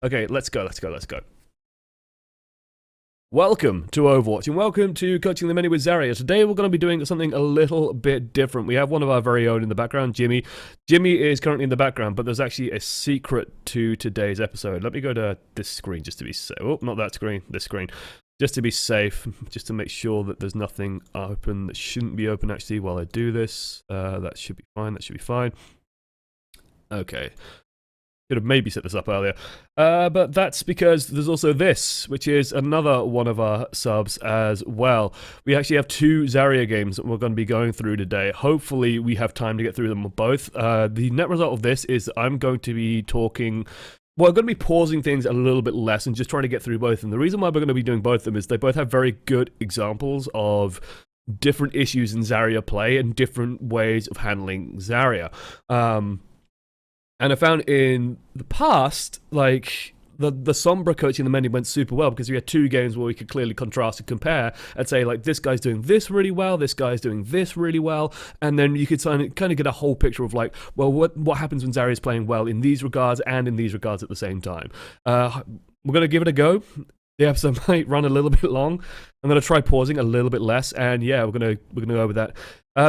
Okay, let's go. Welcome to Overwatch and welcome to Coaching the Many with Zarya. Today we're going to be doing something a little bit different. We have one of our very own in the background, Jimmy. Jimmy is currently in the background, but there's actually a secret to today's episode. Let me go to this screen just to be safe. Oh, not that screen, this screen. Just to be safe, just to make sure that there's nothing open that shouldn't be open actually while I do this. That should be fine, Okay. Could have maybe set this up earlier. But that's because there's also this, which is another one of our subs as well. We actually have two Zarya games that we're going to be going through today. Hopefully we have time to get through them both. The net result of this is I'm going to be talking... Well, I'm going to be pausing things a little bit less and just trying to get through both. And the reason why we're going to be doing both of them is they both have very good examples of different issues in Zarya play and different ways of handling Zarya. And I found in the past, like, the Sombra Coaching the Many went super well because we had two games where we could clearly contrast and compare and say, like, this guy's doing this really well, this guy's doing this really well, and then you could kind of get a whole picture of, like, well, what happens when Zarya's playing well in these regards and in these regards at the same time. We're going to give it a go. The episode might run a little bit long. I'm going to try pausing a little bit less, and yeah, we're going to go with that.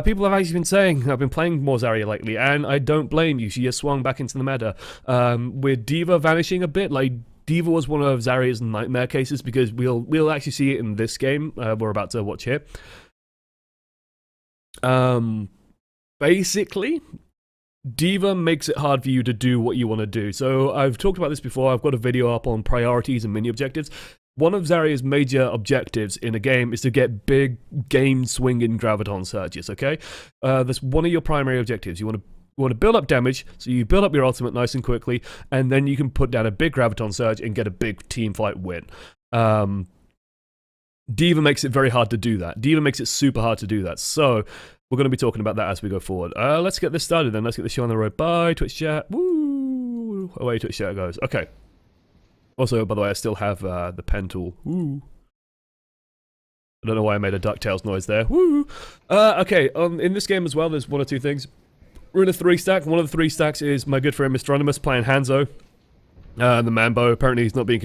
People have actually been saying I've been playing more Zarya lately, and I don't blame you. She has swung back into the meta. With Diva vanishing a bit, like Diva was one of Zarya's nightmare cases because we'll actually see it in this game we're about to watch here. Basically, Diva makes it hard for you to do what you want to do. So I've talked about this before. I've got a video up on priorities and mini objectives. One of Zarya's major objectives in a game is to get big game-swinging graviton surges, okay? That's one of your primary objectives. You want to build up damage, so you build up your ultimate nice and quickly, and then you can put down a big graviton surge and get a big team fight win. Diva makes it very hard to do that. Diva makes it super hard to do that. So we're going to be talking about that as we go forward. Let's get this started then. Let's get the show on the road. Bye, Twitch chat. Woo! Away Twitch chat goes. Okay. Also, by the way, I still have the pen tool. Woo! I don't know why I made a DuckTales noise there. Woo! Okay, in this game as well, there's one or two things. We're in a 3-stack. One of the 3 stacks is my good friend Mr. playing Hanzo. The Mambo. Apparently he's not being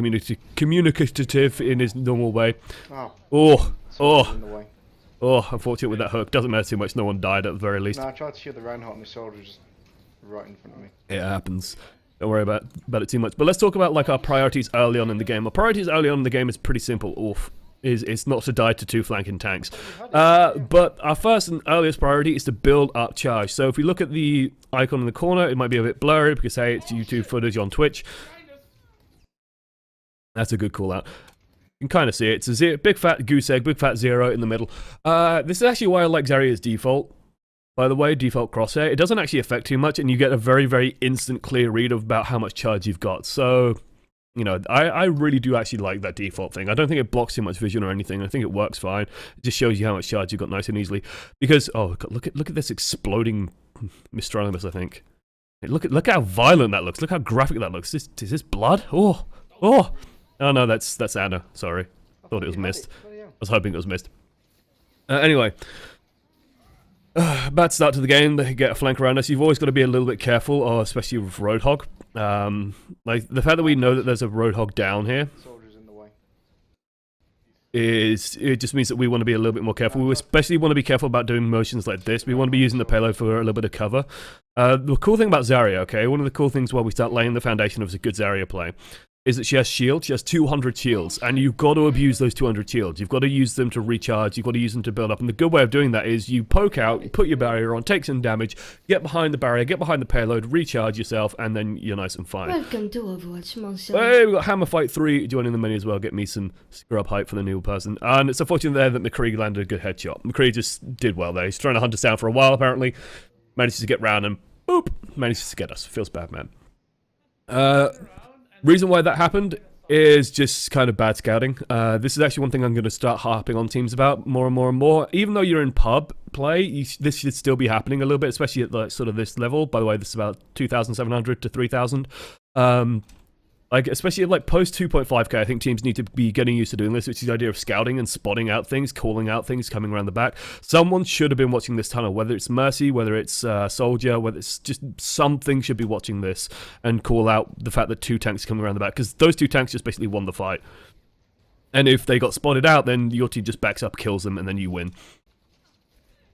communicative in his normal way. Unfortunate with that hook. Doesn't matter too much. No one died at the very least. No, I tried to shoot the round hot and the soldier just right in front of me. It happens. Don't worry about it too much. But let's talk about like our priorities early on in the game. Our priorities early on in the game is pretty simple. It's not to die to 2 flanking tanks. But our first and earliest priority is to build up charge. So if we look at the icon in the corner, it might be a bit blurry because, hey, it's YouTube footage on Twitch. That's a good call out. You can kind of see it. It's a big fat goose egg, big fat 0 in the middle. This is actually why I like Zarya's default. By the way, default crosshair. It doesn't actually affect too much, and you get a very, very instant clear read of about how much charge you've got. So, you know, I really do actually like that default thing. I don't think it blocks too much vision or anything. I think it works fine. It just shows you how much charge you've got nice and easily. Because, oh, God, look at this exploding Mistronimus, I think. Look how violent that looks. Look how graphic that looks. Is this blood? Oh no, that's Anna. Sorry, thought it was missed. I was hoping it was missed. Anyway. Bad start to the game. They get a flank around us. You've always got to be a little bit careful, especially with Roadhog. Like the fact that we know that there's a Roadhog down here it just means that we want to be a little bit more careful. We especially want to be careful about doing motions like this. We want to be using the payload for a little bit of cover. The cool thing about Zarya, okay, one of the cool things while we start laying the foundation of a good Zarya play is that she has shields. She has 200 shields, and you've got to abuse those 200 shields. You've got to use them to recharge. You've got to use them to build up. And the good way of doing that is you poke out, you put your barrier on, take some damage, get behind the barrier, get behind the payload, recharge yourself, and then you're nice and fine. Welcome to Overwatch, Hey, we've got Hammer Fight 3 joining the menu as well. Get me some scrub hype for the new person. And it's unfortunate there that McCree landed a good headshot. McCree just did well there. He's trying to hunt us down for a while, apparently. Manages to get round and boop, manages to get us. Feels bad, man. Reason why that happened is just kind of bad scouting. This is actually one thing I'm going to start harping on teams about more and more and more. Even though you're in pub play, this should still be happening a little bit, especially at like sort of this level. By the way, this is about 2,700 to 3,000. Like, especially like post 2.5k, I think teams need to be getting used to doing this, which is the idea of scouting and spotting out things, calling out things, coming around the back. Someone should have been watching this tunnel, whether it's Mercy, whether it's Soldier, whether it's just something should be watching this and call out the fact that 2 tanks are coming around the back, because those 2 tanks just basically won the fight. And if they got spotted out, then your team just backs up, kills them, and then you win.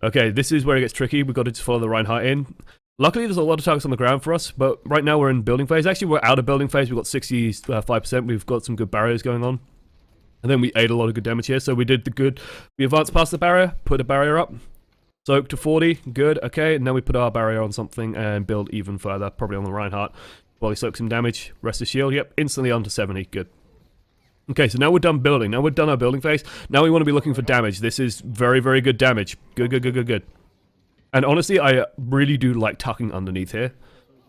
Okay, this is where it gets tricky. We've got to just follow the Reinhardt in. Luckily, there's a lot of targets on the ground for us, but right now we're in building phase. Actually, we're out of building phase. We've got 65%. We've got some good barriers going on. And then we ate a lot of good damage here, so we did the good. We advanced past the barrier, put a barrier up. Soak to 40, good, okay. And then we put our barrier on something and build even further, probably on the Reinhardt. While he soaks some damage, rest his shield, yep, instantly onto 70, good. Okay, so now we're done building. Now we're done our building phase. Now we want to be looking for damage. This is very, very good damage. Good, good, good, good, good. And honestly, I really do like tucking underneath here.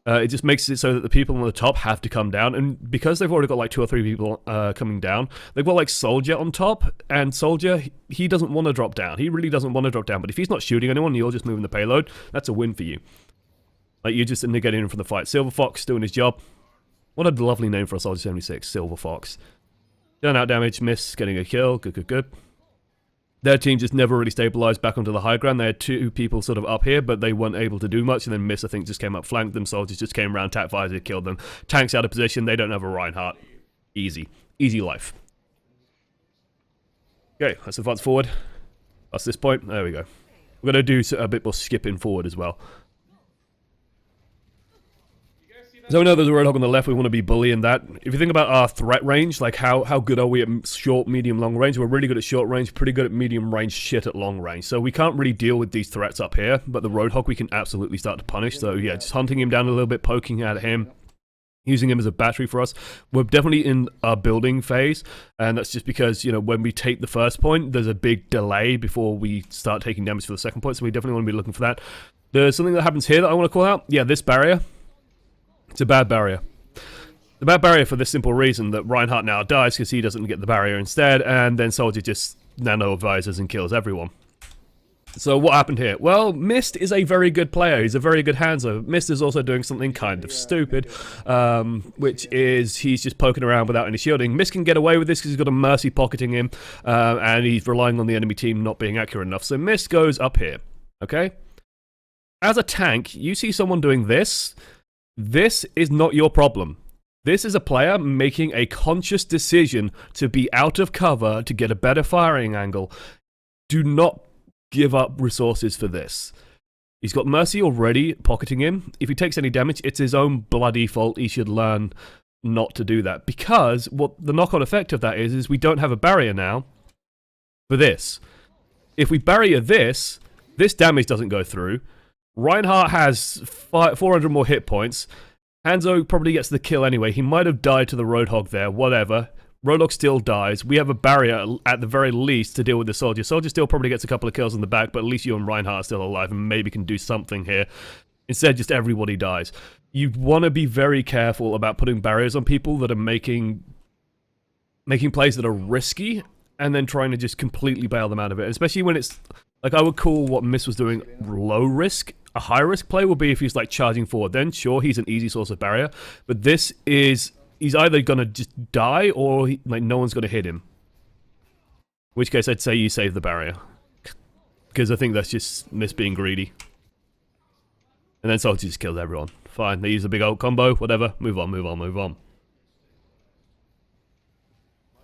It just makes it so that the people on the top have to come down. And because they've already got like 2 or 3 people coming down, they've got like Soldier on top. And Soldier, he doesn't want to drop down. He really doesn't want to drop down. But if he's not shooting anyone, you're just moving the payload, that's a win for you. Like, you're just getting in from the fight. Silver Fox doing his job. What a lovely name for a Soldier 76, Silver Fox. Done out damage, miss, getting a kill. Good, good, good. Their team just never really stabilized back onto the high ground. They had 2 people sort of up here, but they weren't able to do much. And then Miss, I think, just came up, flanked them. Soldiers just came around, tac visor, killed them. Tanks out of position. They don't have a Reinhardt. Easy. Easy life. Okay, let's advance forward. That's this point. There we go. We're going to do a bit more skipping forward as well. So we know there's a Roadhog on the left, we want to be bullying that. If you think about our threat range, like how good are we at short, medium, long range? We're really good at short range, pretty good at medium range, shit at long range. So we can't really deal with these threats up here, but the Roadhog we can absolutely start to punish. So yeah, just hunting him down a little bit, poking at him, using him as a battery for us. We're definitely in our building phase, and that's just because, you know, when we take the first point, there's a big delay before we start taking damage for the second point, so we definitely want to be looking for that. There's something that happens here that I want to call out. Yeah, this barrier. It's a bad barrier. The bad barrier for this simple reason that Reinhardt now dies because he doesn't get the barrier instead, and then Soldier just nano-advises and kills everyone. So what happened here? Well, Mist is a very good player. He's a very good handler. Mist is also doing something kind of stupid, which is he's just poking around without any shielding. Mist can get away with this because he's got a Mercy pocketing him, and he's relying on the enemy team not being accurate enough. So Mist goes up here, okay? As a tank, you see someone doing this. This is not your problem. This is a player making a conscious decision to be out of cover to get a better firing angle. Do not give up resources for this. He's got Mercy already pocketing him. If he takes any damage, it's his own bloody fault. He should learn not to do that. Because what the knock-on effect of that is we don't have a barrier now for this. If we barrier this, this damage doesn't go through. Reinhardt has 400 more hit points. Hanzo probably gets the kill anyway. He might have died to the Roadhog there, whatever. Roadhog still dies. We have a barrier at the very least to deal with the Soldier. Soldier still probably gets a couple of kills in the back, but at least you and Reinhardt are still alive and maybe can do something here. Instead, just everybody dies. You want to be very careful about putting barriers on people that are making plays that are risky and then trying to just completely bail them out of it. Especially when it's, like, I would call what Miss was doing low risk. A high risk play would be if he's like charging forward. Then sure, he's an easy source of barrier. But this is, he's either going to just die or like no one's going to hit him. In which case I'd say you save the barrier. Because I think that's just Miss being greedy. And then Soldier just kills everyone. Fine, they use a big old combo, whatever. Move on, move on, move on.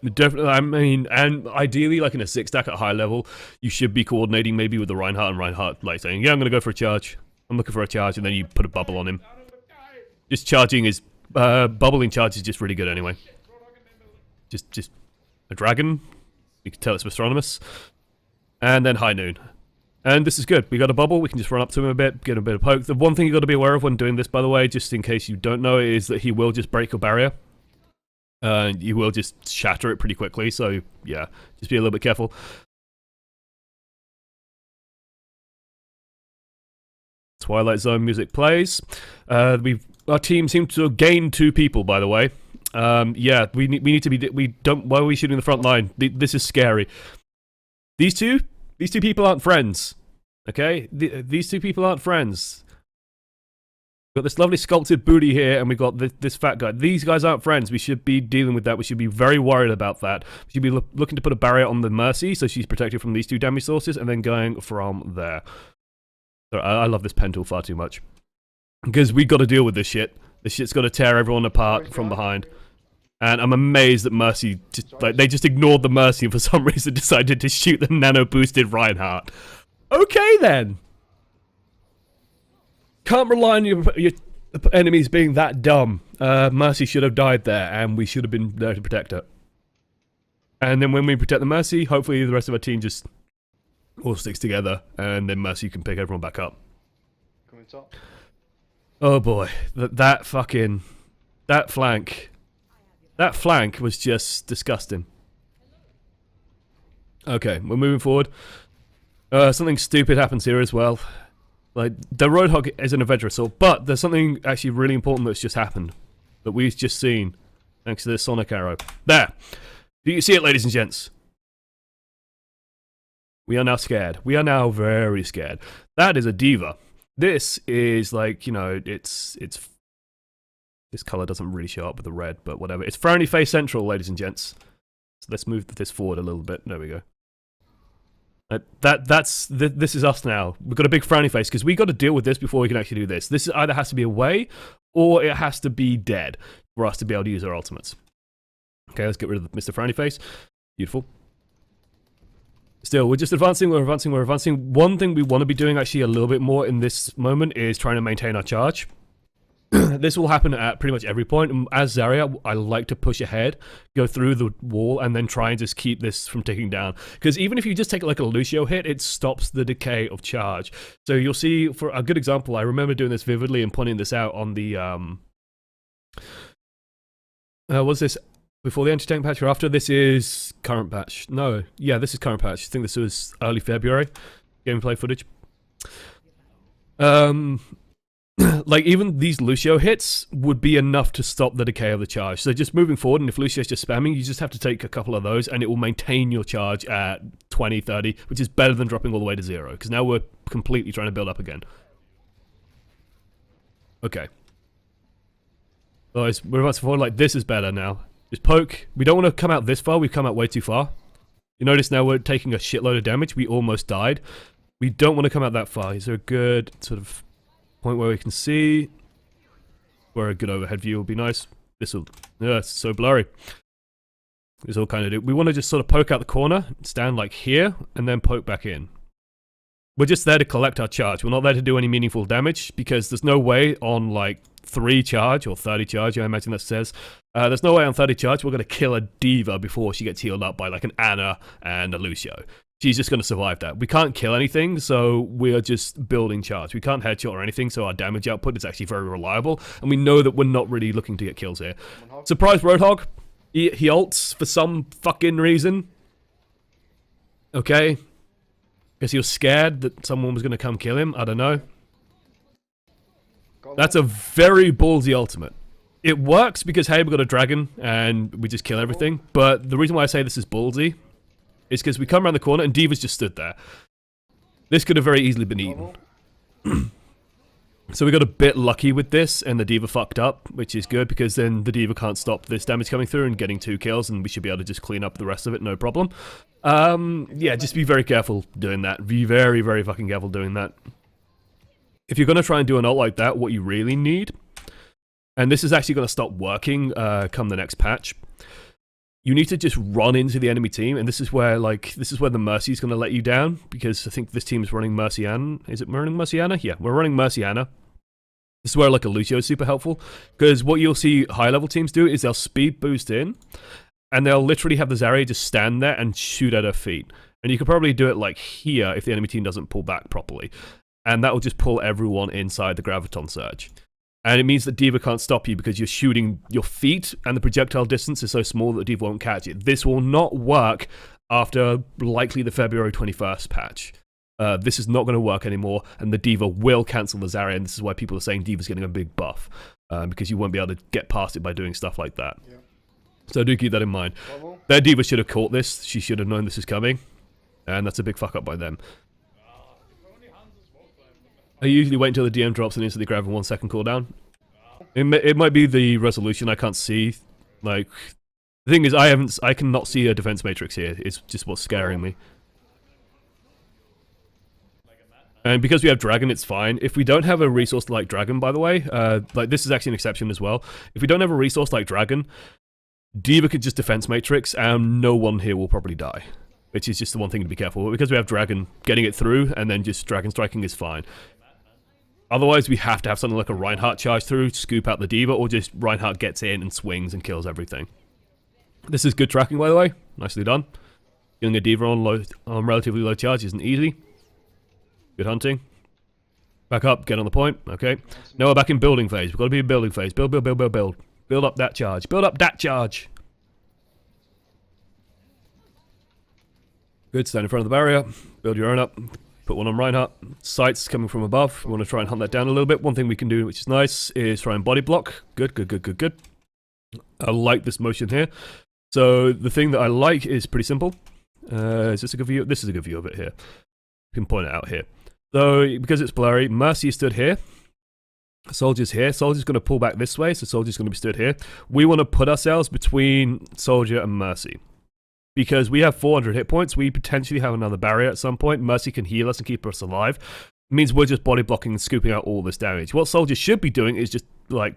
Definitely, I mean, and ideally, like in a 6-stack at high level, you should be coordinating maybe with the Reinhardt, and Reinhardt like saying, yeah, I'm going to go for a charge. I'm looking for a charge, and then you put a bubble on him. Just charging is, bubbling charge is just really good anyway. Just a dragon. You can tell it's astronomous. And then high noon. And this is good. We got a bubble. We can just run up to him a bit, get a bit of poke. The one thing you got to be aware of when doing this, by the way, just in case you don't know, is that he will just break your barrier. You will just shatter it pretty quickly, so yeah, just be a little bit careful. Twilight Zone music plays. Our team seems to have gained 2 people, by the way. Yeah, we need to be. Why are we shooting the front line? This is scary. These two people aren't friends. Okay, these 2 people aren't friends. We've got this lovely sculpted booty here, and we've got this fat guy. These guys aren't friends. We should be dealing with that. We should be very worried about that. We should be looking to put a barrier on the Mercy, so she's protected from these two damage sources, and then going from there. So I love this pen tool far too much. Because we got to deal with this shit. This shit's got to tear everyone apart from behind. And I'm amazed that Mercy, they just ignored the Mercy and for some reason decided to shoot the nano-boosted Reinhardt. Okay then. Can't rely on your enemies being that dumb. Mercy should have died there, and we should have been there to protect her. And then when we protect the Mercy, hopefully the rest of our team just all sticks together, and then Mercy can pick everyone back up. Coming top. Oh boy, that flank was just disgusting. Okay, we're moving forward. Something stupid happens here as well. Like, the Roadhog isn't a Vedra assault, but there's something actually really important that's just happened. That we've just seen. Thanks to this sonic arrow. There! Do you see it, ladies and gents? We are now scared. We are now very scared. That is a Diva. This is like, you know, it's... This colour doesn't really show up with the red, but whatever. It's Frowny Face Central, ladies and gents. So let's move this forward a little bit. There we go. This is us now. We've got a big frowny face because we got to deal with this before we can actually do this. This either has to be away or it has to be dead for us to be able to use our ultimates. Okay, let's get rid of Mr. Frowny Face. Beautiful. Still, we're just advancing, we're advancing. One thing we want to be doing actually a little bit more in this moment is trying to maintain our charge. This will happen at pretty much every point. And as Zarya, I like to push ahead, go through the wall, and then try and just keep this from ticking down. Because even if you just take like a Lucio hit, it stops the decay of charge. So you'll see, for a good example, I remember doing this vividly and pointing this out on the... was this before the anti-tank patch or after? This is current patch. No, yeah, this is current patch. I think this was early February. Gameplay footage. Like, even these Lucio hits would be enough to stop the decay of the charge. So just moving forward, and if Lucio's just spamming, you just have to take a couple of those, and it will maintain your charge at 20, 30, which is better than dropping all the way to 0, because now we're completely trying to build up again. Okay. Guys, we're about to forward, like, this is better now. Just poke. We don't want to come out this far, we've come out way too far. You notice now we're taking a shitload of damage, we almost died. We don't want to come out that far. Is there a good sort of... point where we can see where a good overhead view would be nice. This will, yeah, it's so blurry. This all kind of do. We want to just sort of poke out the corner, stand like here, and then poke back in. We're just there to collect our charge. We're not there to do any meaningful damage because there's no way on like 3 charge or 30 charge, I imagine that says. There's no way on 30 charge we're going to kill a Diva before she gets healed up by like an Anna and a Lucio. She's just going to survive that. We can't kill anything, so we're just building charge. We can't headshot or anything, so our damage output is actually very reliable, and we know that we're not really looking to get kills here. Surprise Roadhog. He ults for some fucking reason. Okay. Guess he was scared that someone was going to come kill him. I don't know. That's a very ballsy ultimate. It works because, hey, we've got a dragon, and we just kill everything, but the reason why I say this is ballsy is because we come around the corner and Diva's just stood there. This could have very easily been eaten. So we got a bit lucky with this, and the Diva fucked up, which is good, because then the Diva can't stop this damage coming through and getting 2 kills, and we should be able to just clean up the rest of it, no problem. Yeah, just be very careful doing that. Be very, very fucking careful doing that. If you're going to try and do an ult like that, what you really need, and this is actually going to stop working come the next patch, you need to just run into the enemy team, and this is where the Mercy's going to let you down, because I think this team is running Merciana. Is it running Merciana? Yeah, we're running Merciana. This is where like a Lucio is super helpful, because what you'll see high level teams do is they'll speed boost in, and they'll literally have the Zarya just stand there and shoot at her feet. And you could probably do it like here if the enemy team doesn't pull back properly, and that will just pull everyone inside the Graviton Surge. And it means that Diva can't stop you because you're shooting your feet and the projectile distance is so small that Diva won't catch it. This will not work after likely the February 21st patch. This is not going to work anymore, and the Diva will cancel the Zarya, and this is why people are saying Diva's getting a big buff, because you won't be able to get past it by doing stuff like that. Yeah. So do keep that in mind. Their Diva should have caught this. She should have known this is coming, and that's a big fuck up by them. I usually wait until the DM drops and instantly grab a 1 second cooldown. It might be the resolution, I can't see. Like, the thing is, I cannot see a defense matrix here. It's just what's scaring me. And because we have Dragon, it's fine. If we don't have a resource like Dragon, by the way, like this is actually an exception as well. If we don't have a resource like Dragon, Diva could just defense matrix and no one here will probably die. Which is just the one thing to be careful with. Because we have Dragon, getting it through and then just Dragon striking is fine. Otherwise, we have to have something like a Reinhardt charge through, scoop out the Diva, or just Reinhardt gets in and swings and kills everything. This is good tracking, by the way. Nicely done. Getting a Diva on relatively low charge isn't easy. Good hunting. Back up, get on the point. Okay. Now we're back in building phase. We've got to be in building phase. Build, build, build, build, build. Build up that charge. Build up that charge. Good, stand in front of the barrier. Build your own up. Put one on Reinhardt. Sights coming from above. We want to try and hunt that down a little bit. One thing we can do, which is nice, is try and body block. Good, good, good, good, good. I like this motion here. So the thing that I like is pretty simple. Is this a good view? This is a good view of it here. You can point it out here. So, because it's blurry, Mercy stood here. Soldier's here. Soldier's going to pull back this way, so Soldier's going to be stood here. We want to put ourselves between Soldier and Mercy. Because we have 400 hit points, we potentially have another barrier at some point. Mercy can heal us and keep us alive. It means we're just body blocking and scooping out all this damage. What Soldier should be doing is just, like,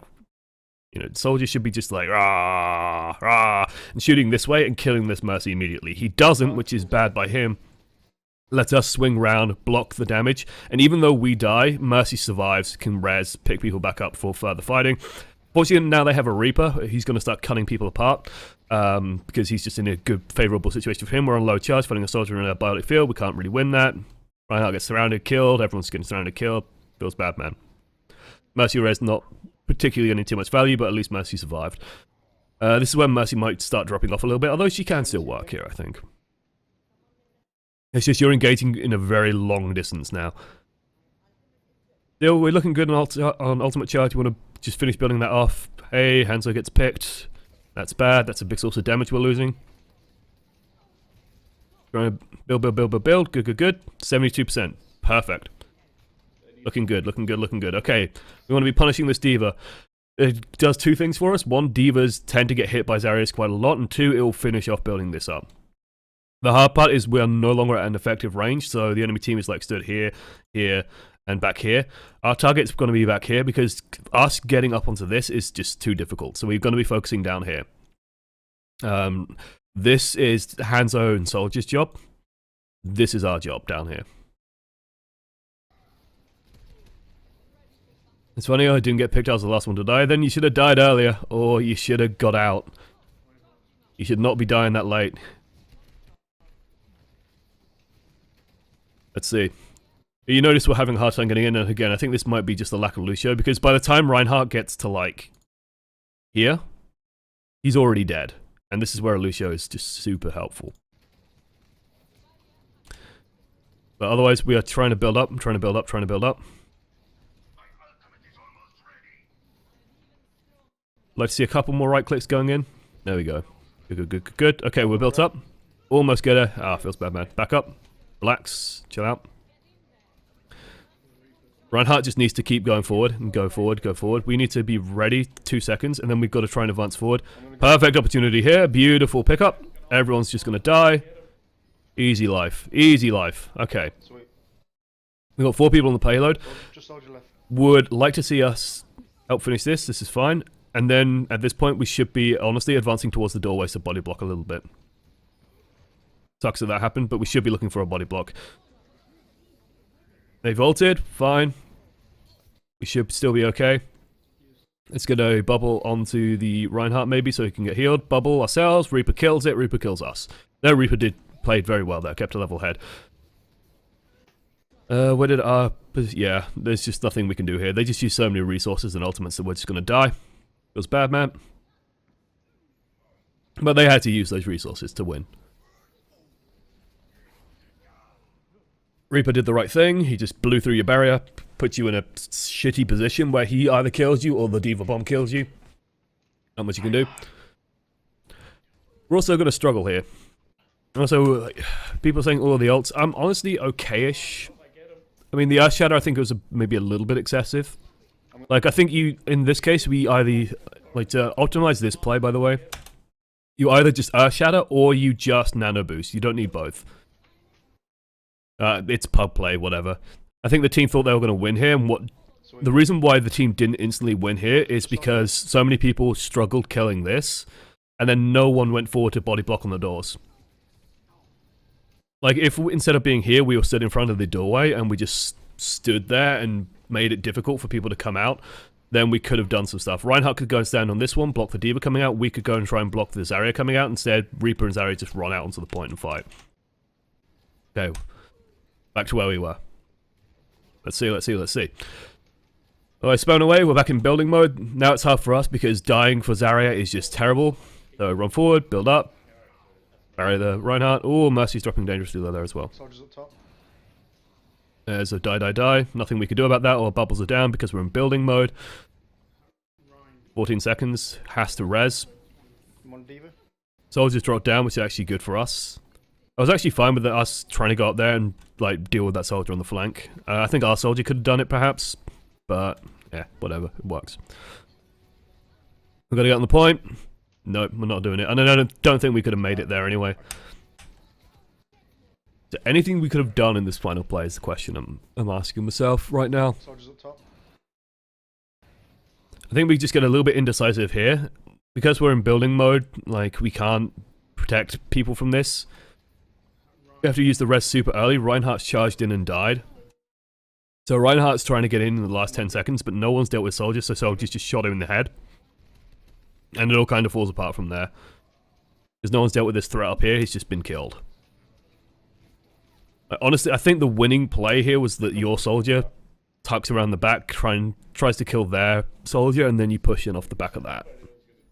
you know, Soldier should be just like, rah, rah, and shooting this way and killing this Mercy immediately. He doesn't, which is bad by him. Let us swing round, block the damage, and even though we die, Mercy survives, can res, pick people back up for further fighting. Fortunately, now they have a Reaper. He's going to start cutting people apart, because he's just in a good, favourable situation for him. We're on low charge, fighting a Soldier in a biotic field. We can't really win that. Reinhardt gets surrounded, killed. Everyone's getting surrounded, killed. Feels bad, man. Mercy res not particularly getting too much value, but at least Mercy survived. This is when Mercy might start dropping off a little bit, although she can still work here, I think. It's just you're engaging in a very long distance now. Still, we're looking good on Ultimate Charge. You want to just finish building that off. Hey, Hanzo gets picked. That's bad. That's a big source of damage we're losing. Trying to build, build, build, build, build. Good, good, good. 72%. Perfect. Looking good, looking good, looking good. Okay, we want to be punishing this Diva. It does two things for us. One, Divas tend to get hit by Zarya quite a lot. And two, it will finish off building this up. The hard part is we're no longer at an effective range, so the enemy team is like stood here, here, and back here. Our target's going to be back here because us getting up onto this is just too difficult, so we're going to be focusing down here. This is Hanzo and Soldier's job. This is our job down here. It's funny I didn't get picked. I was the last one to die. Then you should have died earlier, or you should have got out. You should not be dying that late. Let's see. You notice we're having a hard time getting in, and again, I think this might be just the lack of Lucio, because by the time Reinhardt gets to, like, here, he's already dead. And this is where Lucio is just super helpful. But otherwise, we are trying to build up, trying to build up, trying to build up. Like to see a couple more right clicks going in. There we go. Good, good, good, good, good. Okay, we're built up. Almost get her. Ah, feels bad, man. Back up. Relax. Chill out. Reinhardt just needs to keep going forward and go forward, go forward. We need to be ready 2 seconds, and then we've got to try and advance forward. Perfect opportunity here. Beautiful pickup. Everyone's just going to die. Easy life. Easy life. Okay. Sweet. We've got 4 people on the payload. Just Soldier left. Would like to see us help finish this. This is fine. And then, at this point, we should be, honestly, advancing towards the doorway, so body block a little bit. Sucks that happened, but we should be looking for a body block. They vaulted. Fine. We should still be okay. Let's get a bubble onto the Reinhardt, maybe, so he can get healed. Bubble ourselves. Reaper kills it. Reaper kills us. No, Reaper played very well there. Kept a level head. Where did our... Yeah, there's just nothing we can do here. They just use so many resources and ultimates that we're just going to die. Feels bad, man. But they had to use those resources to win. Reaper did the right thing. He just blew through your barrier, put you in a shitty position where he either kills you or the Diva bomb kills you. Not much you can do. We're also going to struggle here. Also, people are saying all of the ults. I'm honestly okay-ish I mean, the Earth Shatter, I think it was maybe a little bit excessive. Like, I think in this case, we either, like, to optimize this play, by the way, you either just Earth Shatter or you just Nano Boost. You don't need both. It's pub play, whatever. I think the team thought they were going to win here, and the reason why the team didn't instantly win here is because so many people struggled killing this, and then no one went forward to body block on the doors. Like, if instead of being here, we were stood in front of the doorway, and we just stood there and made it difficult for people to come out, then we could have done some stuff. Reinhardt could go and stand on this one, block the Diva coming out. We could go and try and block the Zarya coming out. Instead, Reaper and Zarya just run out onto the point and fight. Okay. Back to where we were. Let's see. Alright, spawn away. We're back in building mode. Now it's hard for us because dying for Zarya is just terrible. So run forward, build up. Barry the Reinhardt. Oh, Mercy's dropping dangerously low there as well. Soldiers up top. There's a die. Nothing we can do about that. Our bubbles are down because we're in building mode. 14 seconds. Has to res. One Diva. Soldiers dropped down, which is actually good for us. I was actually fine with us trying to go up there and like deal with that soldier on the flank. I think our soldier could have done it perhaps, but yeah, whatever, it works. We've got to get on the point. Nope, we're not doing it. And I don't think we could have made it there anyway. So anything we could have done in this final play is the question I'm asking myself right now. Soldiers up top. I think we just get a little bit indecisive here. Because we're in building mode, like, we can't protect people from this. We have to use the res super early. Reinhardt's charged in and died. So Reinhardt's trying to get in the last 10 seconds, but no one's dealt with soldiers, so soldiers just shot him in the head. And it all kind of falls apart from there. Because no one's dealt with this threat up here, he's just been killed. Honestly, I think the winning play here was that your soldier tucks around the back, tries to kill their soldier, and then you push in off the back of that.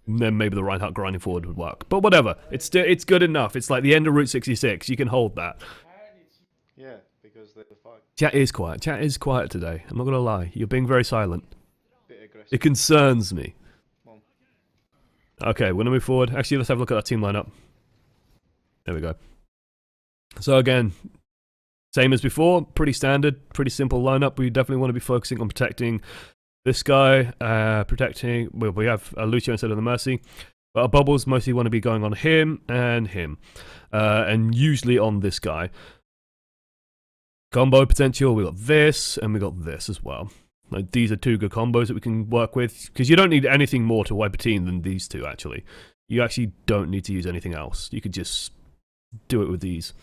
And then maybe the Reinhardt grinding forward would work. But whatever, it's good enough. It's like the end of Route 66, you can hold that. Yeah, because they're the fight. Chat is quiet. Chat is quiet today. I'm not going to lie. You're being very silent. Bit aggressive. It concerns me. Okay, we're going to move forward. Actually, let's have a look at our team lineup. There we go. So again, same as before. Pretty standard, pretty simple lineup. We definitely want to be focusing on protecting this guy. Well, we have Lucio instead of the Mercy. But our bubbles mostly want to be going on him and him. And usually on this guy. Combo potential, we got this, and we got this as well. Like, these are two good combos that we can work with, because you don't need anything more to wipe a team than these two, actually. You actually don't need to use anything else. You could just do it with these.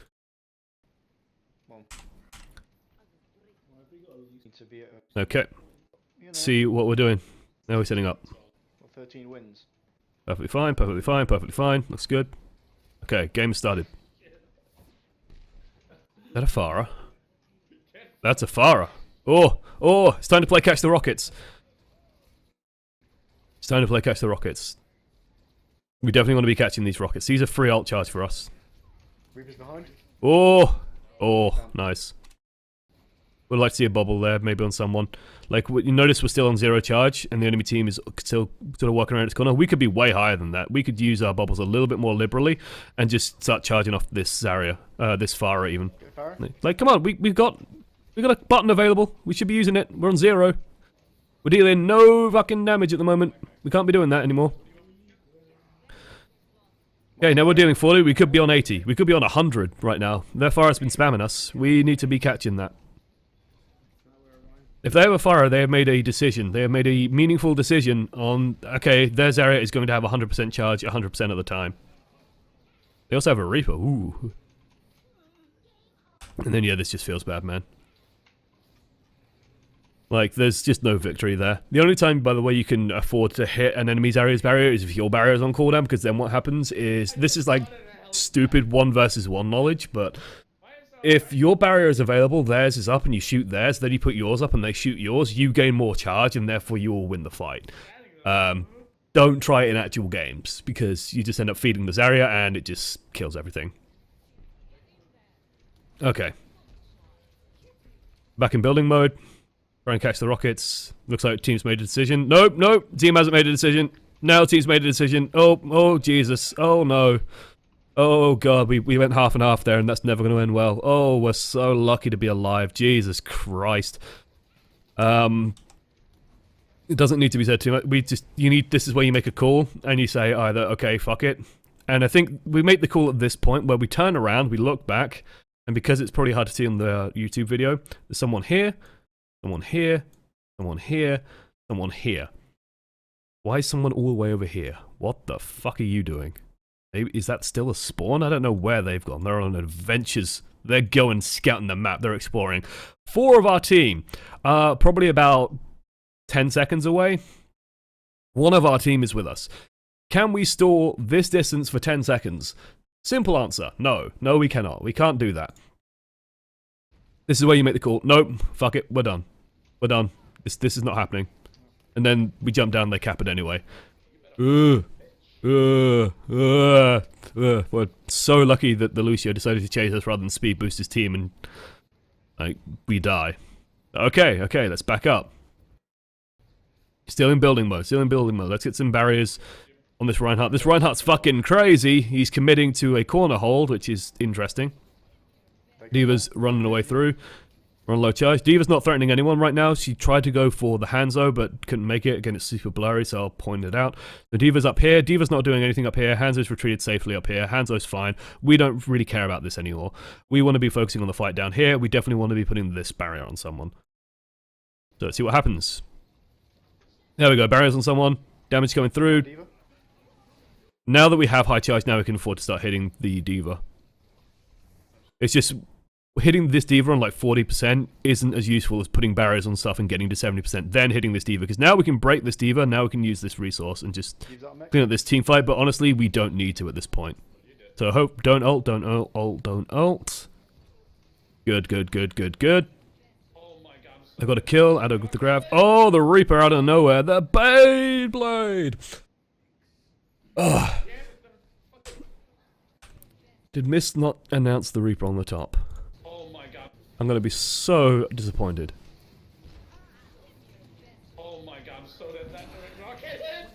Okay. See what we're doing. Now we're setting up. 13 wins. Perfectly fine, perfectly fine, perfectly fine. Looks good. Okay, game started. Is that a Farah? That's a Farah. Oh, it's time to play Catch the Rockets. It's time to play Catch the Rockets. We definitely want to be catching these rockets. These are free ult charge for us. Reaper's behind. Oh, nice. Would like to see a bubble there, maybe on someone. Like, you notice we're still on 0 charge, and the enemy team is still sort of walking around its corner. We could be way higher than that. We could use our bubbles a little bit more liberally, and just start charging off this Zarya, this Farah even. Like, come on, we got a button available. We should be using it. We're on 0. We're dealing no fucking damage at the moment. We can't be doing that anymore. Okay, now we're dealing 40. We could be on 80. We could be on 100 right now. Their Farah's been spamming us. We need to be catching that. If they have a Farah, they have made a decision. They have made a meaningful decision on, okay, their Zarya is going to have 100% charge 100% of the time. They also have a Reaper. Ooh. And then, yeah, this just feels bad, man. Like, there's just no victory there. The only time, by the way, you can afford to hit an enemy's Zarya's barrier is if your barrier is on cooldown, because then what happens is, this is like stupid 1 versus 1 knowledge, but if your barrier is available, theirs is up, and you shoot theirs, then you put yours up and they shoot yours, you gain more charge, and therefore you will win the fight. Don't try it in actual games, because you just end up feeding the Zarya, and it just kills everything. Okay. Back in building mode. Try and catch the rockets. Looks like team's made a decision. Nope, team hasn't made a decision. Now team's made a decision. Oh, Jesus. Oh, no. Oh god, we went half and half there, and that's never going to end well. Oh, we're so lucky to be alive. Jesus Christ. It doesn't need to be said too much. This is where you make a call, and you say either, okay, fuck it. And I think we make the call at this point where we turn around, we look back, and because it's probably hard to see on the YouTube video, there's someone here, someone here, someone here, someone here. Why is someone all the way over here? What the fuck are you doing? Maybe, is that still a spawn? I don't know where they've gone. They're on adventures. They're going scouting the map. They're exploring. 4 of our team, probably about 10 seconds away. 1 of our team is with us. Can we store this distance for 10 seconds? Simple answer. No. No, we cannot. We can't do that. This is where you make the call. Nope. Fuck it. We're done. We're done. This is not happening. And then we jump down, they cap it anyway. We're so lucky that the Lucio decided to chase us rather than speed boost his team, and like we die. Okay, let's back up. Still in building mode, Let's get some barriers on this Reinhardt. This Reinhardt's fucking crazy. He's committing to a corner hold, which is interesting. Diva's running away through. We're on low charge. Diva's not threatening anyone right now. She tried to go for the Hanzo, but couldn't make it. Again, it's super blurry, so I'll point it out. The Diva's up here. Diva's not doing anything up here. Hanzo's retreated safely up here. Hanzo's fine. We don't really care about this anymore. We want to be focusing on the fight down here. We definitely want to be putting this barrier on someone. So let's see what happens. There we go. Barriers on someone. Damage coming through. Diva? Now that we have high charge, now we can afford to start hitting the Diva. It's just... hitting this Diva on like 40% isn't as useful as putting barriers on stuff and getting to 70%, then hitting this Diva, because now we can break this Diva, now we can use this resource and just clean up this team fight, but honestly, we don't need to at this point. So hope, don't ult, don't ult, don't ult. Good. I got a kill out of the grab. Oh, the Reaper out of nowhere, the Beyblade! Ugh. Did Mist not announce the Reaper on the top? I'm gonna be so disappointed. Oh my god, I'm so dead. That rocket hit!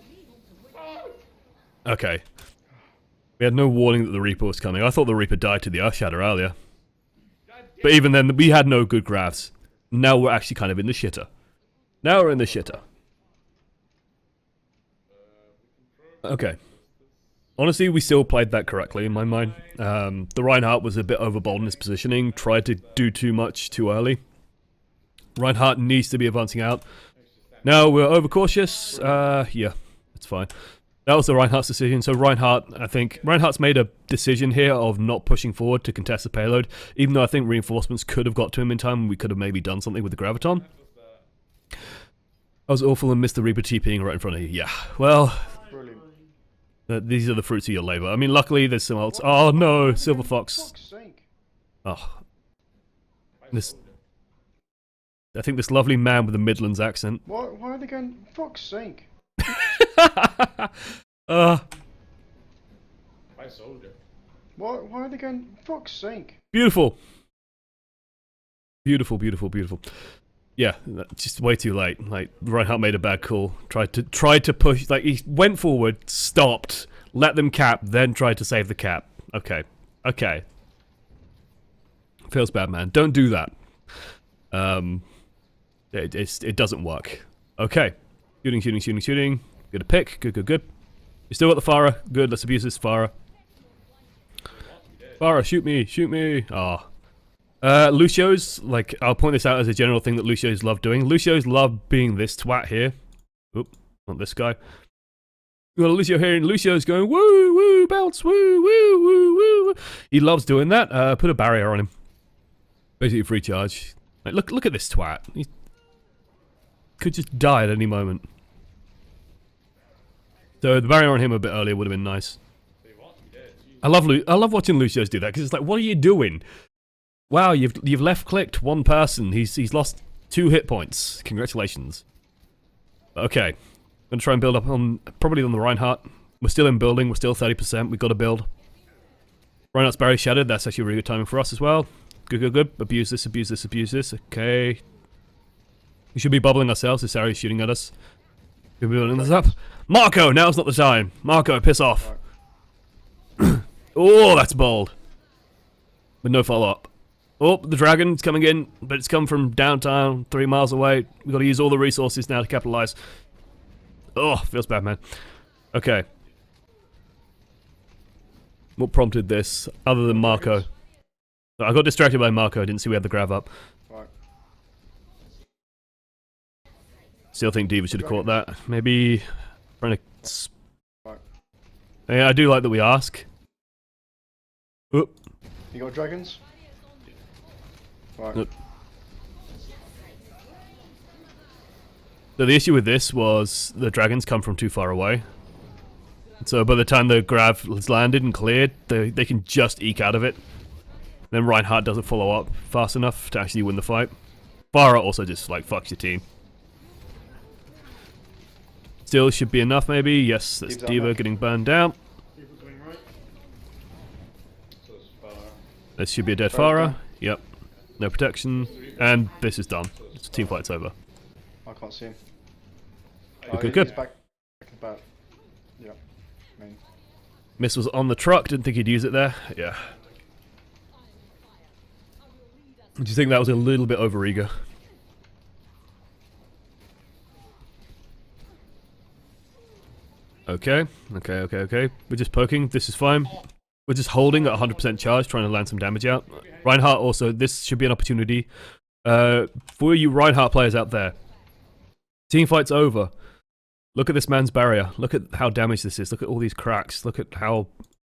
Oh. Okay. We had no warning that the Reaper was coming. I thought the Reaper died to the Earthshatter earlier. But even then, we had no good grabs. Now we're actually kind of in the shitter. Now we're in the shitter. Okay. Honestly, we still played that correctly in my mind. The Reinhardt was a bit overbold in his positioning, tried to do too much too early. Reinhardt needs to be advancing out. Now we're overcautious. Yeah, it's fine. That was the Reinhardt's decision. So I think Reinhardt's made a decision here of not pushing forward to contest the payload, even though I think reinforcements could have got to him in time and we could have maybe done something with the Graviton. I was awful and missed the Reaper TPing right in front of you. Yeah, well... these are the fruits of your labor. I mean, luckily there's some else. Oh no, Silver Fox. Oh, I think this lovely man with the Midlands accent. Why are they going? Fuck's sake! My soldier. Why are they going? Fuck's sake! Beautiful. Yeah, just way too late. Like Reinhardt made a bad call. Tried to push. Like he went forward, stopped, let them cap, then tried to save the cap. Okay. Feels bad, man. Don't do that. It doesn't work. Okay. Shooting. Good pick. Good. You still got the Farah. Good. Let's abuse this Farah. Farah, shoot me. Ah. Lucio's, like, I'll point this out as a general thing that Lucio's love doing. Lucio's love being this twat here. Oop, not this guy. We got a Lucio here, and Lucio's going, woo, bounce, woo. He loves doing that. Put a barrier on him. Basically free charge. Like, look at this twat. He could just die at any moment. So the barrier on him a bit earlier would have been nice. I love watching Lucio's do that, because it's like, what are you doing? Wow, you've left-clicked one person. He's lost 2 hit points. Congratulations. Okay. I'm going to try and build up on... probably on the Reinhardt. We're still in building. We're still 30%. We've got to build. Reinhardt's barrier shattered. That's actually really good timing for us as well. Good. Abuse this. Okay. We should be bubbling ourselves if Zarya's shooting at us. We're building this up. Marco! Now's not the time. Marco, piss off. Oh, that's bold. With no follow-up. Oh, the dragon's coming in, but it's come from downtown, 3 miles away. We've got to use all the resources now to capitalize. Oh, feels bad, man. Okay. What prompted this, other than Marco? I got distracted by Marco, I didn't see we had the grav up. Right. Still think Diva should have caught that. Maybe trying to... Right. Yeah, I do like that we ask. Oop. You got dragons? Right. Oop. So the issue with this was the dragons come from too far away. So by the time the grav has landed and cleared, they can just eke out of it. Then Reinhardt doesn't follow up fast enough to actually win the fight. Farah also just like fucks your team. Still should be enough maybe. Yes, that's Diva getting burned down. This should be a dead Farah. Yep. No protection. And this is done. This team fight's over. I can't see him. Good, good. He's back in the back. Yeah. Main. Miss was on the truck, didn't think he'd use it there. Yeah. Do you think that was a little bit overeager? Okay. We're just poking. This is fine. We're just holding at 100% charge, trying to land some damage out. Reinhardt also, this should be an opportunity. For you Reinhardt players out there. Team fight's over. Look at this man's barrier. Look at how damaged this is. Look at all these cracks. Look at how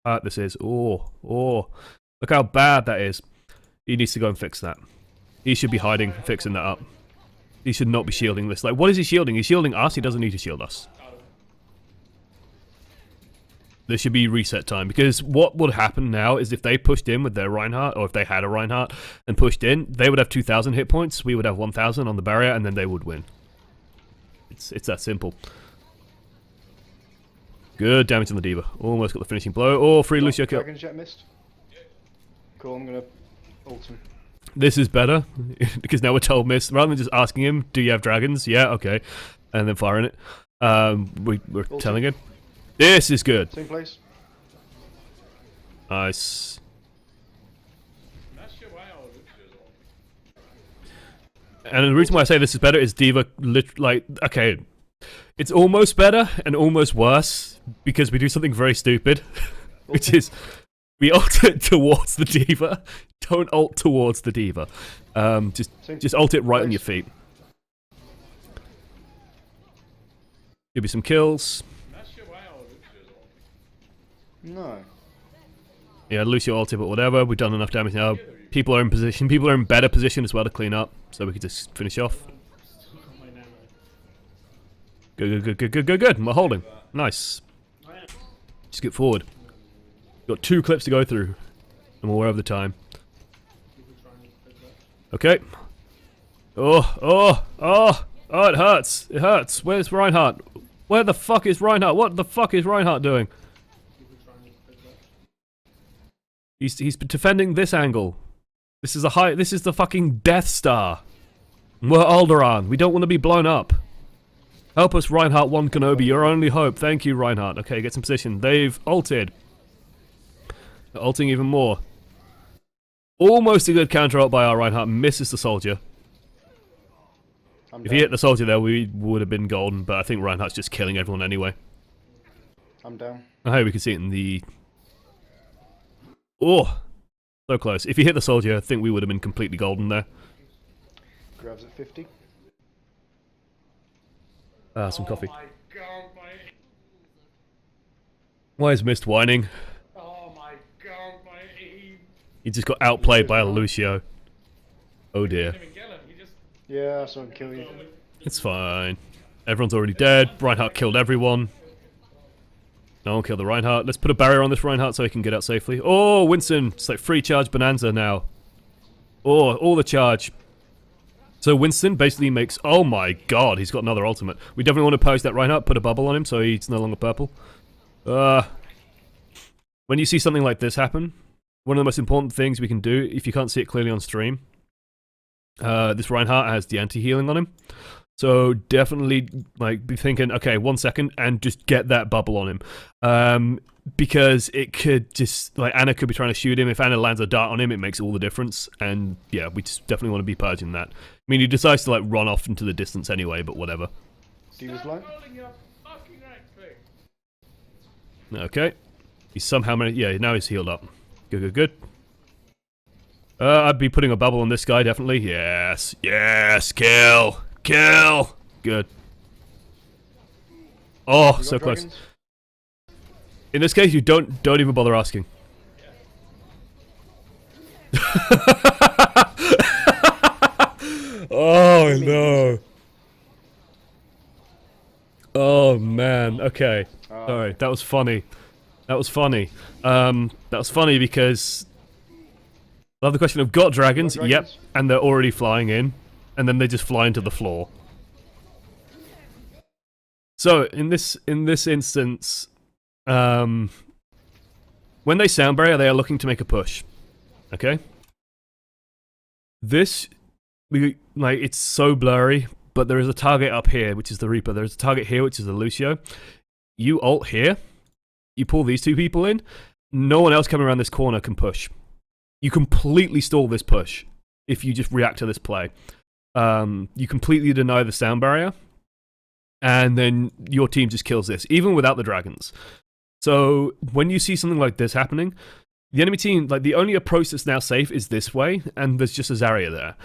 hurt this is. Oh. Look how bad that is. He needs to go and fix that. He should be hiding, fixing that up. He should not be shielding this. Like, what is he shielding? He's shielding us. He doesn't need to shield us. There should be reset time, because what would happen now is if they pushed in with their Reinhardt, or if they had a Reinhardt and pushed in, they would have 2,000 hit points, we would have 1,000 on the barrier, and then they would win. It's that simple. Good damage on the Diva. Almost got the finishing blow. Oh, free Lucio kill. Dragons yet missed? Cool, I'm gonna ult him. This is better, because now we're told miss. Rather than just asking him, do you have dragons? Yeah, okay. And then firing it. We're telling him. This is good. Same place. Nice. And the reason why I say this is better is Diva, okay, it's almost better and almost worse because we do something very stupid, which is we ult it towards the Diva. Don't ult towards the Diva. Just ult it right on your feet. Give me some kills. No. Yeah, Lucio ulted, but whatever. We've done enough damage now. People are in position. People are in better position as well to clean up, so we can just finish off. Good. We're holding. Nice. Just get forward. Got 2 clips to go through, and we're over the time. Okay. Oh, it hurts. It hurts. Where's Reinhardt? Where the fuck is Reinhardt? What the fuck is Reinhardt doing? He's defending this angle. This is the fucking Death Star. We're Alderaan. We don't want to be blown up. Help us, Reinhardt 1 Kenobi. Your only hope. Thank you, Reinhardt. Okay, get some position. They've ulted. They're ulting even more. Almost a good counter ult by our Reinhardt. Misses the soldier. If he hit the soldier there, we would have been golden, but I think Reinhardt's just killing everyone anyway. I'm down. I hope we can see it in the... Oh! So close. If he hit the soldier, I think we would have been completely golden there. Grabs at 50. Some coffee. My God, mate. Why is Mist whining? Oh my God, mate. He just got outplayed by a Lucio. Oh dear. Didn't even get him. He just... Yeah, I saw him kill you. It's fine. Everyone's already dead. Reinhardt killed everyone. No one killed the Reinhardt. Let's put a barrier on this Reinhardt so he can get out safely. Oh, Winston! It's like free charge bonanza now. Oh, all the charge. So Winston basically makes... Oh my god, he's got another ultimate. We definitely want to post that Reinhardt, put a bubble on him so he's no longer purple. When you see something like this happen, one of the most important things we can do, if you can't see it clearly on stream, this Reinhardt has the anti-healing on him. So definitely, like, be thinking, okay, 1 second, and just get that bubble on him. because it could just, like, Anna could be trying to shoot him. If Anna lands a dart on him, it makes all the difference. And yeah, we just definitely want to be purging that. I mean, he decides to, like, run off into the distance anyway, but whatever. Diva's light. Okay. He's somehow managed. Yeah, now he's healed up. Good, good, good. I'd be putting a bubble on this guy, definitely. Yes. Yes. Kill. Kill. Good. Oh, so close. Dragons? In this case, you don't even bother asking. Oh no. Oh man. Okay. Sorry, that was funny. That was funny. That was funny because I love the question of got dragons. Yep, and they're already flying in, and then they just fly into the floor. So in this instance, when they sound barrier, they are looking to make a push. Okay. This, like, it's so blurry, but there is a target up here, which is the Reaper. There's a target here, which is the Lucio. You ult here. You pull these two people in. No one else coming around this corner can push. You completely stall this push if you just react to this play. You completely deny the sound barrier, and then your team just kills this, even without the dragons. So when you see something like this happening, the enemy team, like, the only approach that's now safe is this way, and there's just a Zarya there.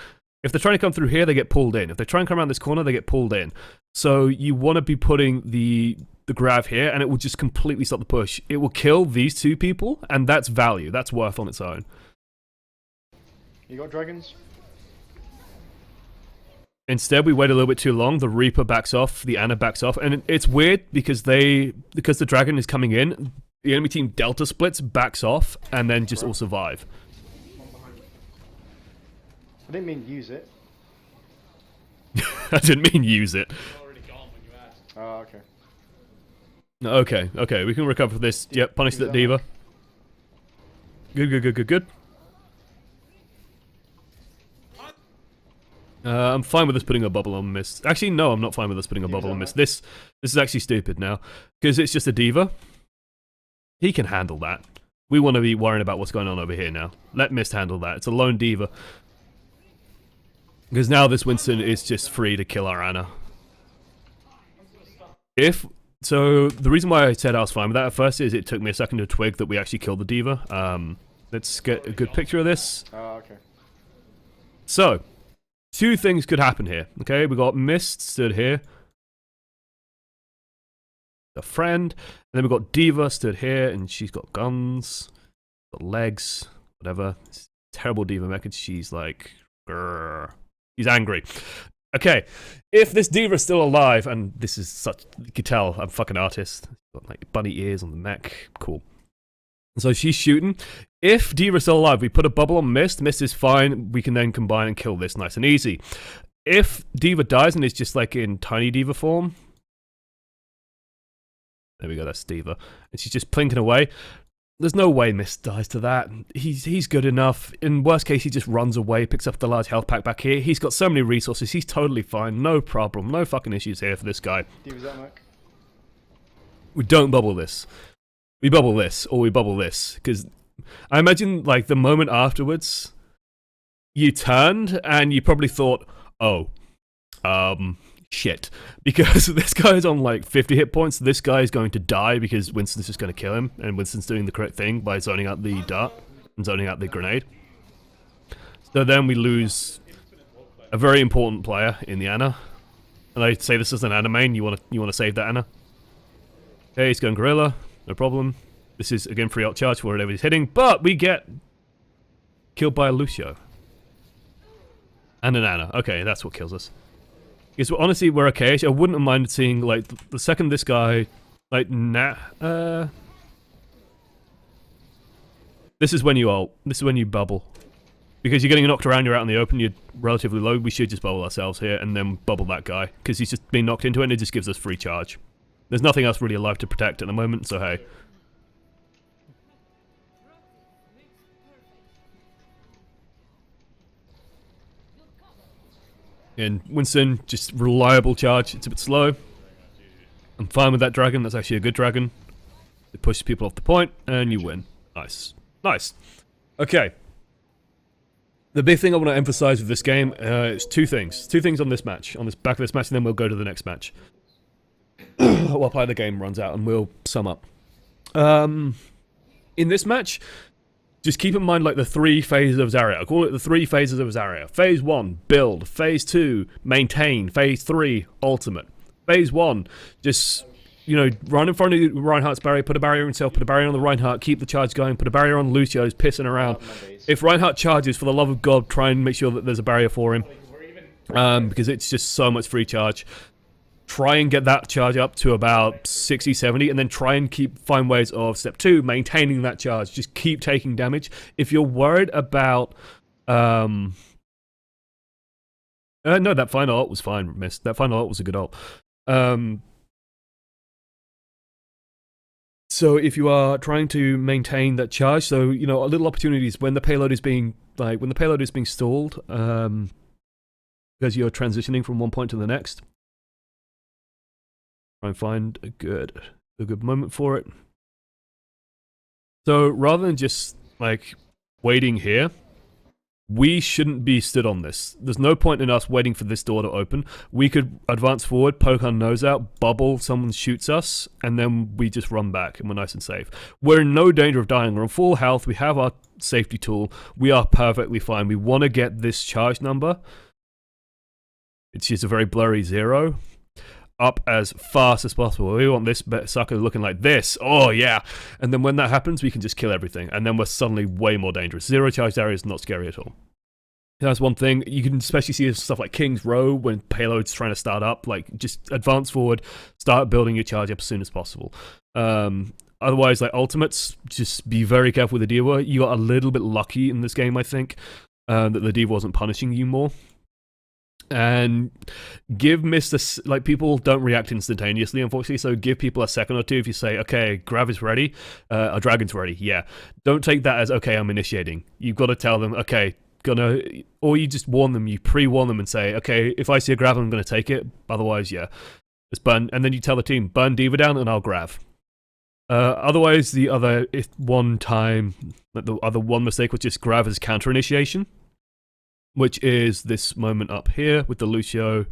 If they're trying to come through here, they get pulled in. If they try and come around this corner, they get pulled in. So you want to be putting the grav here, and it will just completely stop the push. It will kill these two people, and that's value. That's worth on its own. You got dragons? Instead, we wait a little bit too long. The Reaper backs off, the Ana backs off, and it's weird because the dragon is coming in. The enemy team Delta splits, backs off, and then just all survive. I didn't mean use it. I didn't mean use it. Oh, okay. Okay, okay, we can recover this. Yep, punish that Diva. Good, good, good, good, good. I'm fine with us putting a bubble on Mist. Actually, no, I'm not fine with us putting a bubble on Mist. This is actually stupid now. Because it's just a Diva. He can handle that. We want to be worrying about what's going on over here now. Let Mist handle that. It's a lone Diva. Because now this Winston is just free to kill our Ana. So, the reason why I said I was fine with that at first is it took me a second to twig that we actually killed the Diva. Let's get a good picture of this. Oh, okay. So, two things could happen here. Okay, we got Mist stood here. A friend. And then we got Diva stood here, and she's got guns. Got legs. Whatever. It's terrible Diva mech, and she's like... grrr. He's angry. Okay, if this Diva is still alive, and this is such... You can tell, I'm a fucking artist. Got, like, bunny ears on the mech. Cool. So she's shooting. If Diva's still alive, we put a bubble on Mist. Mist is fine. We can then combine and kill this nice and easy. If Diva dies and is just like in tiny Diva form... There we go, that's Diva. And she's just plinking away. There's no way Mist dies to that. He's good enough. In worst case, he just runs away, picks up the large health pack back here. He's got so many resources. He's totally fine. No problem. No fucking issues here for this guy. Diva's out, Mike. We don't bubble this. We bubble this, or we bubble this. Because I imagine, like, the moment afterwards, you turned, and you probably thought, oh, shit. Because this guy's on, like, 50 hit points. This guy is going to die because Winston's just going to kill him, and Winston's doing the correct thing by zoning out the dart and zoning out the grenade. So then we lose a very important player in the Ana. And I say this is an Ana main. You want to save that Ana? Okay, he's going Gorilla. No problem. This is, again, free out charge for whatever he's hitting, but we get killed by a Lucio. And an Ana. Okay, that's what kills us. Because honestly, we're okay. I wouldn't have minded seeing, like, the second this guy, like, this is when you ult. This is when you bubble. Because you're getting knocked around, you're out in the open, you're relatively low. We should just bubble ourselves here and then bubble that guy. Because he's just been knocked into it and it just gives us free charge. There's nothing else really alive to protect at the moment, so hey. And Winston, just reliable charge. It's a bit slow. I'm fine with that dragon. That's actually a good dragon. It pushes people off the point, and you win. Nice. Nice. Okay. The big thing I want to emphasize with this game is two things. Two things on this match, on this back of this match, and then we'll go to the next match. While part of the game runs out, and we'll sum up. In this match, just keep in mind like the 3 phases of Zarya. I call it the 3 phases of Zarya. Phase 1, build. Phase 2, maintain. Phase 3, ultimate. Phase 1, just, you know, run in front of Reinhardt's barrier, put a barrier on himself, put a barrier on the Reinhardt, keep the charge going, put a barrier on Lucio, who's pissing around. If Reinhardt charges, for the love of God, try and make sure that there's a barrier for him. Because it's just so much free charge. Try and get that charge up to about 60, 70, and then try and find ways of step 2, maintaining that charge. Just keep taking damage. If you're worried about... no, that final ult was fine, Miss. That final ult was a good ult. So if you are trying to maintain that charge, so, you know, little opportunities when the payload is being, stalled, because you're transitioning from one point to the next. Try and find a good moment for it. So rather than just like waiting here, we shouldn't be stood on this. There's no point in us waiting for this door to open. We could advance forward, poke our nose out, bubble, someone shoots us, and then we just run back and we're nice and safe. We're in no danger of dying. We're on full health. We have our safety tool. We are perfectly fine. We want to get this charge number. It's just a very blurry 0. Up as fast as possible. We want this sucker looking like this. Oh yeah. And then when that happens, we can just kill everything. And then we're suddenly way more dangerous. 0 charged area is not scary at all. That's one thing. You can especially see stuff like King's Row when payload's trying to start up. Like, just advance forward, start building your charge up as soon as possible. Otherwise, like ultimates, just be very careful with the Diva. You got a little bit lucky in this game, I think, that the Diva wasn't punishing you more. And give Mr. Like, people don't react instantaneously, unfortunately, so give people a second or two if you say, okay, Grav is ready, our Dragon's ready, yeah. Don't take that as, okay, I'm initiating. You've got to tell them, okay, or you just warn them, you pre-warn them and say, okay, if I see a Grav, I'm going to take it, otherwise, yeah. Just burn, and then you tell the team, burn Diva down and I'll Grav. Otherwise, the other one mistake was just Grav as counter-initiation, which is this moment up here with the Lucio,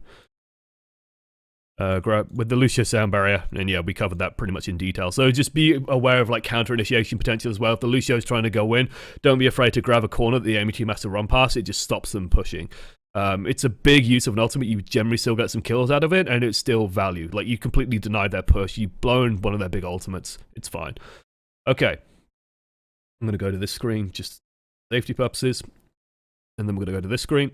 with the Lucio sound barrier, and yeah, we covered that pretty much in detail. So just be aware of like counter initiation potential as well. If the Lucio is trying to go in, don't be afraid to grab a corner that the enemy team has to run past. It just stops them pushing. It's a big use of an ultimate. You generally still get some kills out of it, and it's still value. Like, you completely denied their push. You've blown one of their big ultimates. It's fine. Okay, I'm gonna go to this screen, just safety purposes. And then we're going to go to this screen.